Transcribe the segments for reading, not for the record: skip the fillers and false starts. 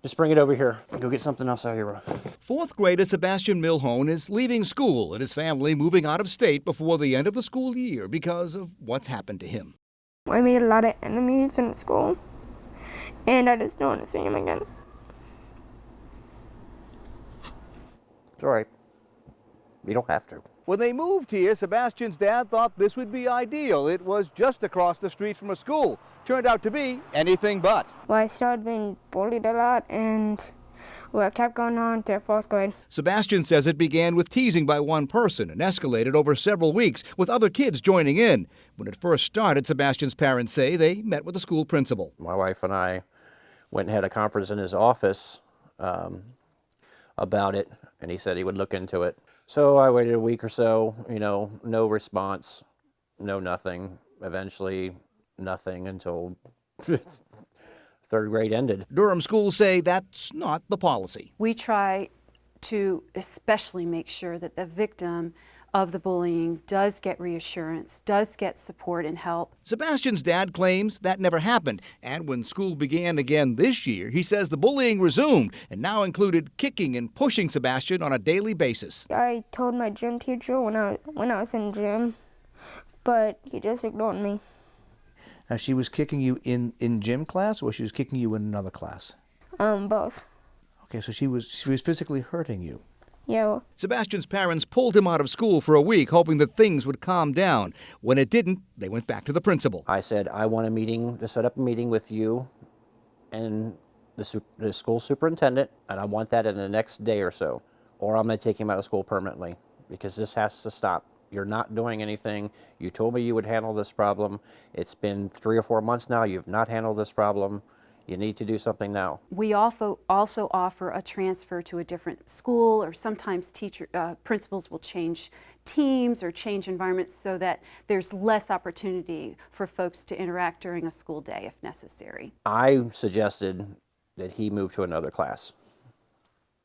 Just bring it over here. Go get something else out here. Fourth grader Sebastian Milhone is leaving school and his family moving out of state before the end of the school year because of what's happened to him. I made a lot of enemies in school, and I just don't want to see them again. It's all right. You don't have to. When they moved here, Sebastian's dad thought this would be ideal. It was just across the street from a school. Turned out to be anything but. Well, I started being bullied a lot, and it kept going on through fourth grade. Sebastian says it began with teasing by one person and escalated over several weeks, with other kids joining in. When it first started, Sebastian's parents say they met with the school principal. My wife and I went and had a conference in his office about it, and he said he would look into it. So I waited a week or so, no response, no nothing. Eventually, nothing until third grade ended. Durham schools say that's not the policy. We try to especially make sure that the victim of the bullying does get reassurance, does get support and help. Sebastian's dad claims that never happened, and when school began again this year, he says the bullying resumed and now included kicking and pushing Sebastian on a daily basis. I told my gym teacher when I was in gym, but he just ignored me. Now, she was kicking you in gym class, or she was kicking you in another class? Both. Okay, so she was physically hurting you. Yeah. Sebastian's parents pulled him out of school for a week, hoping that things would calm down. When it didn't, they went back to the principal. I said, I want to set up a meeting with you and the school superintendent, and I want that in the next day or so, or I'm going to take him out of school permanently, because this has to stop. You're not doing anything. You told me you would handle this problem. It's been 3 or 4 months now. You've not handled this problem. You need to do something now. We also offer a transfer to a different school, or sometimes principals will change teams or change environments so that there's less opportunity for folks to interact during a school day if necessary. I suggested that he move to another class,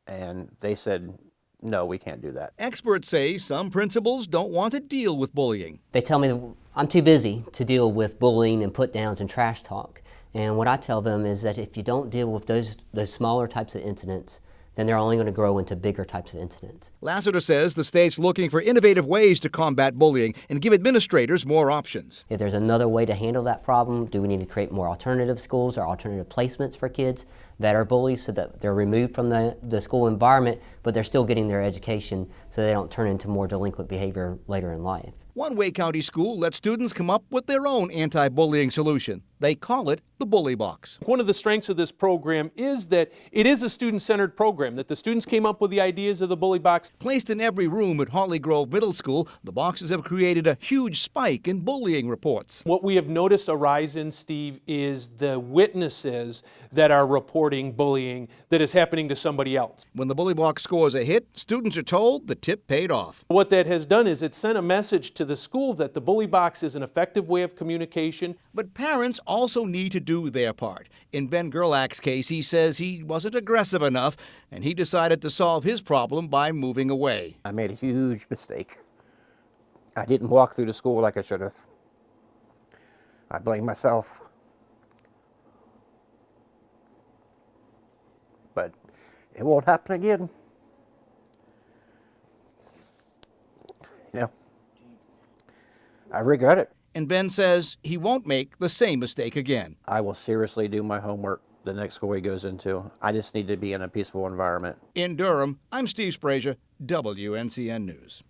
and they said, no, we can't do that. Experts say some principals don't want to deal with bullying. They tell me that I'm too busy to deal with bullying and put downs and trash talk. And what I tell them is that if you don't deal with those smaller types of incidents, then they're only going to grow into bigger types of incidents. Lassiter says the state's looking for innovative ways to combat bullying and give administrators more options. If there's another way to handle that problem, do we need to create more alternative schools or alternative placements for kids that are bullies so that they're removed from the school environment, but they're still getting their education so they don't turn into more delinquent behavior later in life? One Wake County school lets students come up with their own anti-bullying solution. They call it the Bully Box. One of the strengths of this program is that it is a student-centered program, that the students came up with the ideas of the Bully Box. Placed in every room at Holly Grove Middle School, the boxes have created a huge spike in bullying reports. What we have noticed a rise in, Steve, is the witnesses that are reporting bullying that is happening to somebody else. When the Bully Box scores a hit, students are told the tip paid off. What that has done is it sent a message to the school that the Bully Box is an effective way of communication. But parents also need to do their part. In Ben Gerlach's case, he says he wasn't aggressive enough, and he decided to solve his problem by moving away. I made a huge mistake. I didn't walk through the school like I should have. I blame myself. But it won't happen again. I regret it. And Ben says he won't make the same mistake again. I will seriously do my homework the next school he goes into. I just need to be in a peaceful environment. In Durham, I'm Steve Sprazier, WNCN News.